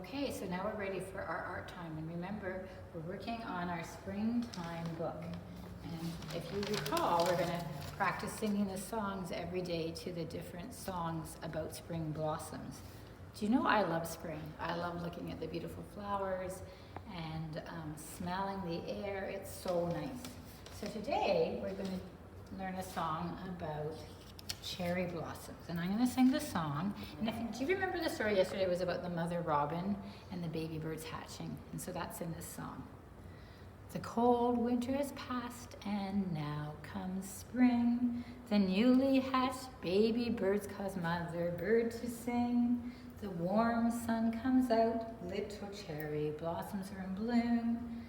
Okay, so now we're ready for our art time. And remember, we're working on our springtime book. And if you recall, we're going to practice singing the songs every day to the different songs about spring blossoms. Do you know I love spring? I love looking at the beautiful flowers and smelling the air. It's so nice. So today we're going to learn a song about cherry blossoms. And I'm going to sing the song. And do you remember the story yesterday? It was about the mother robin and the baby birds hatching. And so that's in this song. The cold winter has passed and now comes spring. The newly hatched baby birds cause mother bird to sing. The warm sun comes out, little cherry blossoms are in bloom.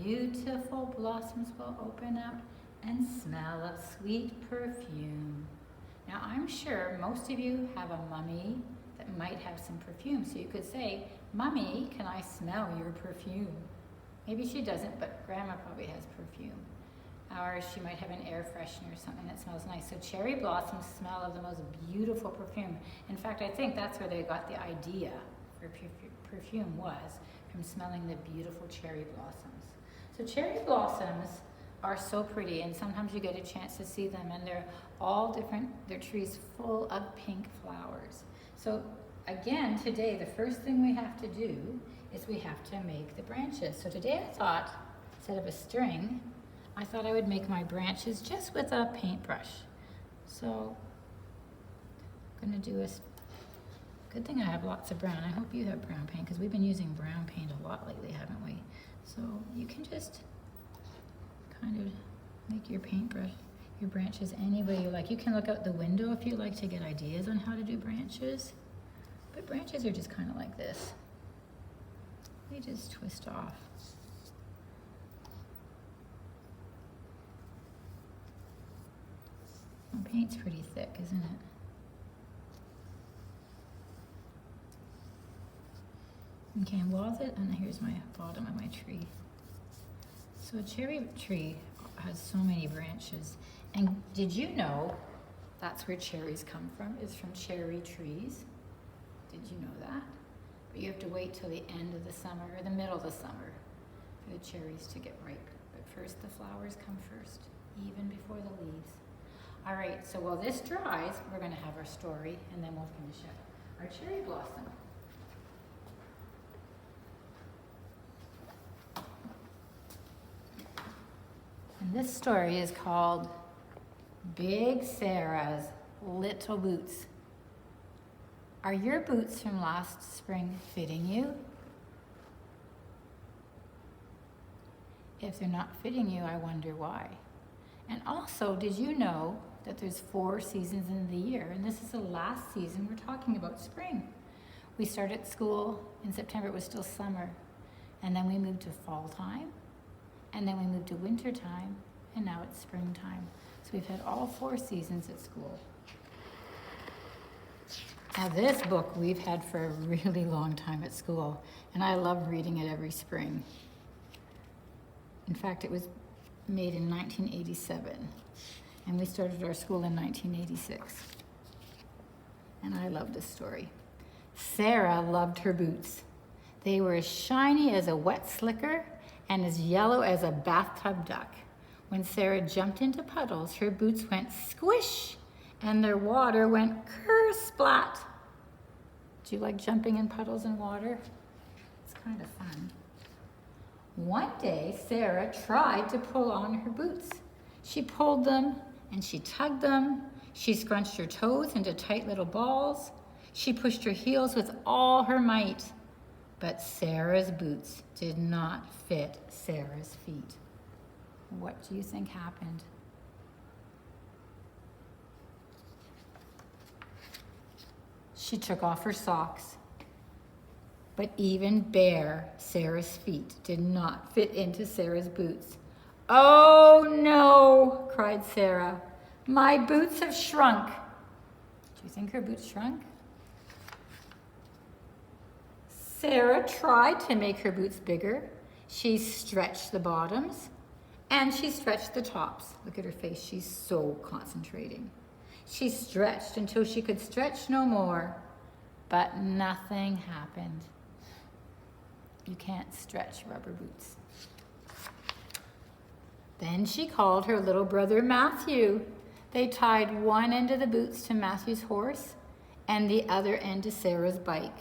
Beautiful blossoms will open up and smell of sweet perfume. Now I'm sure most of you have a mummy that might have some perfume. So you could say, "Mummy, can I smell your perfume?" Maybe she doesn't, but Grandma probably has perfume. Or she might have an air freshener or something that smells nice. So cherry blossoms smell of the most beautiful perfume. In fact, I think that's where they got the idea for perfume was from smelling the beautiful cherry blossoms. So cherry blossoms are so pretty, and sometimes you get a chance to see them, and they're all different. They're trees full of pink flowers. So again, today, the first thing we have to do is we have to make the branches. So today I thought, instead of a string, I thought I would make my branches just with a paintbrush. So I'm gonna do good thing I have lots of brown. I hope you have brown paint, because we've been using brown paint a lot lately, haven't we? So you can just kind of make your paintbrush, your branches any way you like. You can look out the window if you like to get ideas on how to do branches. But branches are just kind of like this. They just twist off. The paint's pretty thick, isn't it? Okay, and here's my bottom of my tree. So a cherry tree has so many branches. And did you know that's where cherries come from? It's from cherry trees. Did you know that? But you have to wait till the end of the summer or the middle of the summer for the cherries to get ripe. But first the flowers come first, even before the leaves. All right, so while this dries, we're going to have our story, and then we'll finish up our cherry blossom. And this story is called Big Sarah's Little Boots. Are your boots from last spring fitting you? If they're not fitting you, I wonder why. And also, did you know that there's 4 seasons in the year? And this is the last season we're talking about spring. We started school in September, it was still summer. And then we moved to fall time. And then we moved to winter time. And now it's springtime. So we've had all 4 seasons at school. Now this book we've had for a really long time at school, and I love reading it every spring. In fact, it was made in 1987, and we started our school in 1986. And I love this story. Sarah loved her boots. They were as shiny as a wet slicker and as yellow as a bathtub duck. When Sarah jumped into puddles, her boots went squish, and their water went ker-splat. Do you like jumping in puddles and water? It's kind of fun. One day, Sarah tried to pull on her boots. She pulled them and she tugged them. She scrunched her toes into tight little balls. She pushed her heels with all her might. But Sarah's boots did not fit Sarah's feet. What do you think happened? She took off her socks. But even bare Sarah's feet did not fit into Sarah's boots. "Oh no," cried Sarah. "My boots have shrunk." Do you think her boots shrunk? Sarah tried to make her boots bigger. She stretched the bottoms and she stretched the tops. Look at her face, she's so concentrating. She stretched until she could stretch no more, but nothing happened. You can't stretch rubber boots. Then she called her little brother Matthew. They tied one end of the boots to Matthew's horse and the other end to Sarah's bike.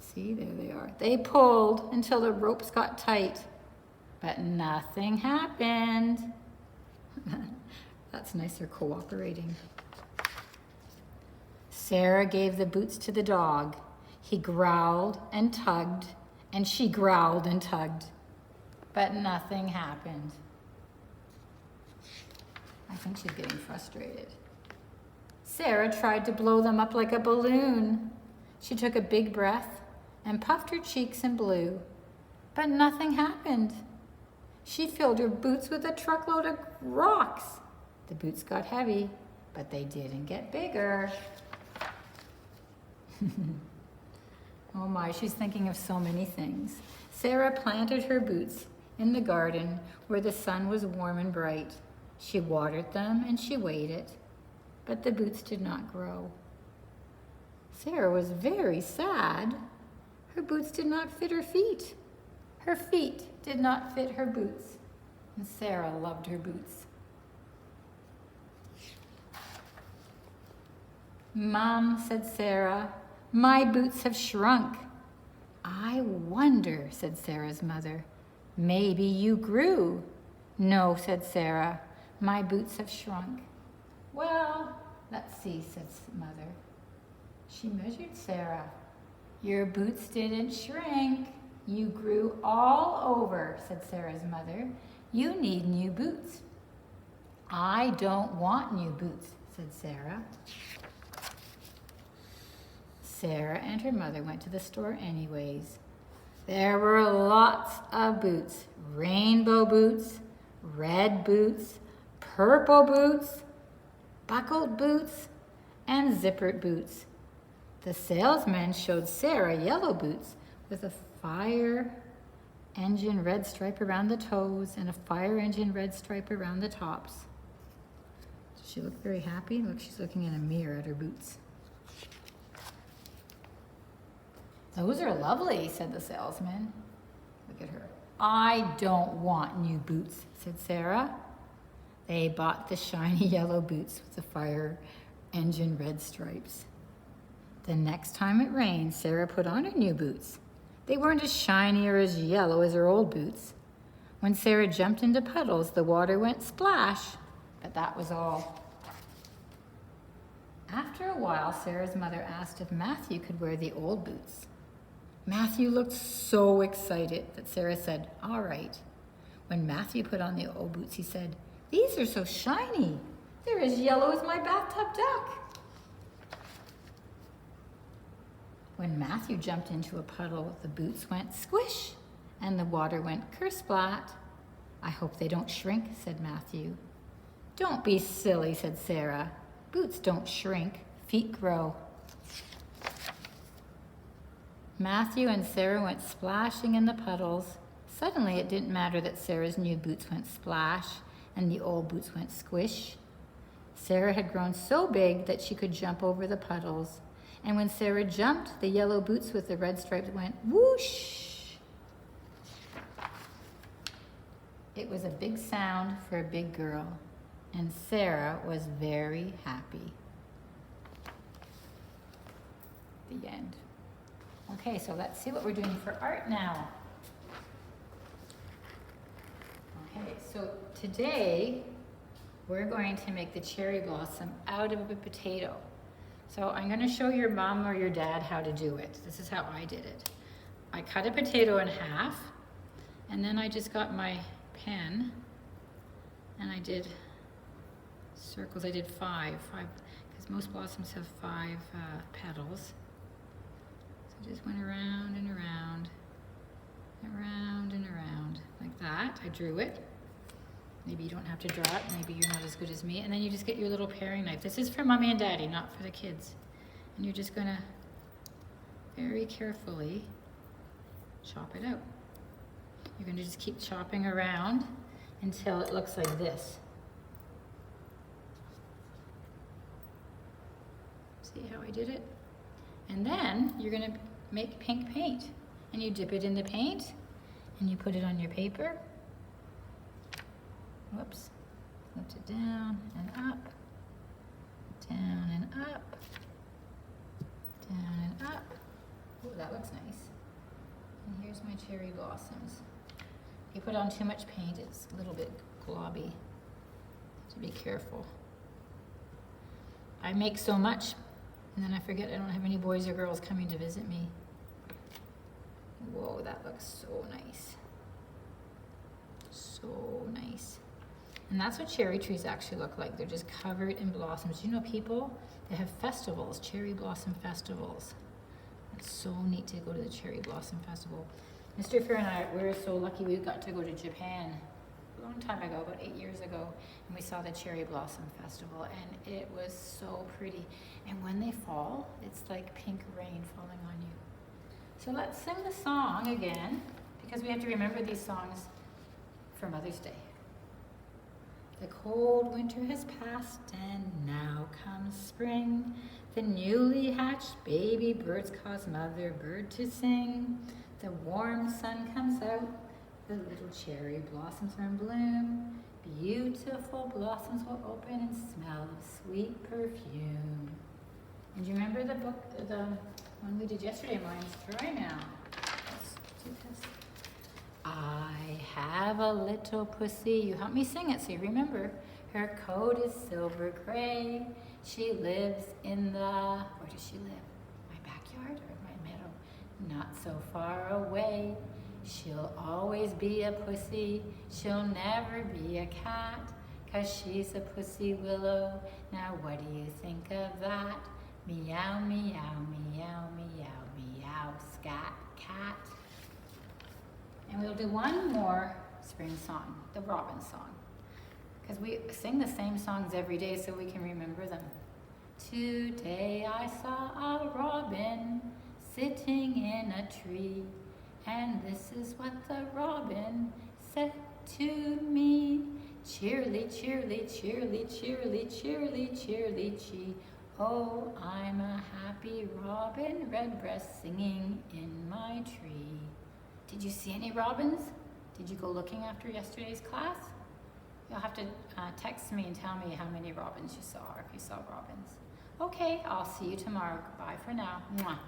See, there they are. They pulled until the ropes got tight, but nothing happened. That's nice, they're cooperating. Sarah gave the boots to the dog. He growled and tugged, and she growled and tugged, but nothing happened. I think she's getting frustrated. Sarah tried to blow them up like a balloon. She took a big breath and puffed her cheeks and blew, but nothing happened. She filled her boots with a truckload of rocks. The boots got heavy, but they didn't get bigger. Oh my, she's thinking of so many things. Sarah planted her boots in the garden where the sun was warm and bright. She watered them and she waited, but the boots did not grow. Sarah was very sad. Her boots did not fit her feet. Her feet did not fit her boots, and Sarah loved her boots. "Mom," said Sarah, "my boots have shrunk." "I wonder," said Sarah's mother, "maybe you grew." "No," said Sarah, "my boots have shrunk." "Well, let's see," said mother. She measured Sarah. "Your boots didn't shrink. You grew all over," said Sarah's mother. "You need new boots." "I don't want new boots," said Sarah. Sarah and her mother went to the store anyways. There were lots of boots. Rainbow boots, red boots, purple boots, buckled boots, and zippered boots. The salesman showed Sarah yellow boots with a fire engine red stripe around the toes and a fire engine red stripe around the tops. Does she look very happy? Look, she's looking in a mirror at her boots. "Those are lovely," said the salesman. Look at her. "I don't want new boots," said Sarah. They bought the shiny yellow boots with the fire engine red stripes. The next time it rained, Sarah put on her new boots. They weren't as shiny or as yellow as her old boots. When Sarah jumped into puddles, the water went splash, but that was all. After a while, Sarah's mother asked if Matthew could wear the old boots. Matthew looked so excited that Sarah said, "All right." When Matthew put on the old boots, he said, "These are so shiny. They're as yellow as my bathtub duck." When Matthew jumped into a puddle, the boots went squish and the water went kersplat. "I hope they don't shrink," said Matthew. "Don't be silly," said Sarah. "Boots don't shrink, feet grow." Matthew and Sarah went splashing in the puddles. Suddenly it didn't matter that Sarah's new boots went splash and the old boots went squish. Sarah had grown so big that she could jump over the puddles. And when Sarah jumped, the yellow boots with the red stripes went whoosh. It was a big sound for a big girl, and Sarah was very happy. The end. Okay, so let's see what we're doing for art now. Okay, so today we're going to make the cherry blossom out of a potato. So I'm going to show your mom or your dad how to do it. This is how I did it. I cut a potato in half, and then I just got my pen, and I did circles. I did five, because most blossoms have 5 petals. So I just went around and around, around and around, like that. I drew it. Maybe you don't have to draw it. Maybe you're not as good as me. And then you just get your little paring knife. This is for mommy and daddy, not for the kids. And you're just going to very carefully chop it out. You're going to just keep chopping around until it looks like this. See how I did it? And then you're going to make pink paint. and you dip it in the paint and you put it on your paper. Whoops. Lift it down and up, down and up, down and up. Oh, that looks nice. And here's my cherry blossoms. If you put on too much paint, it's a little bit globby. So be careful. I make so much, and then I forget I don't have any boys or girls coming to visit me. Whoa, that looks so nice. So nice. And that's what cherry trees actually look like. They're just covered in blossoms. You know, people, they have festivals, cherry blossom festivals. It's so neat to go to the cherry blossom festival. Mr. Fair and I, we were so lucky we got to go to Japan a long time ago, about 8 years ago, and we saw the cherry blossom festival, and it was so pretty. And when they fall, it's like pink rain falling on you. So let's sing the song again, because we have to remember these songs for Mother's Day. The cold winter has passed and now comes spring. The newly hatched baby birds cause mother bird to sing. The warm sun comes out, the little cherry blossoms are in bloom. Beautiful blossoms will open and smell of sweet perfume. And do you remember the book, the one we did yesterday? Mine's dry now. Let's do this. I have a little pussy. You help me sing it so you remember. Her coat is silver gray. She lives in the, where does she live? My backyard or my meadow? Not so far away. She'll always be a pussy. She'll never be a cat, 'cause she's a pussy willow. Now what do you think of that? Meow, meow, meow, meow, meow, scat, cat. And we'll do one more spring song, the robin song. Because we sing the same songs every day so we can remember them. Today I saw a robin sitting in a tree, and this is what the robin said to me. Cheerly, cheerly, cheerly, cheerly, cheerly, cheerly, chee. Oh, I'm a happy robin redbreast singing in my tree. Did you see any robins? Did you go looking after yesterday's class? You'll have to text me and tell me how many robins you saw, or if you saw robins. Okay, I'll see you tomorrow. Bye for now. Mwah.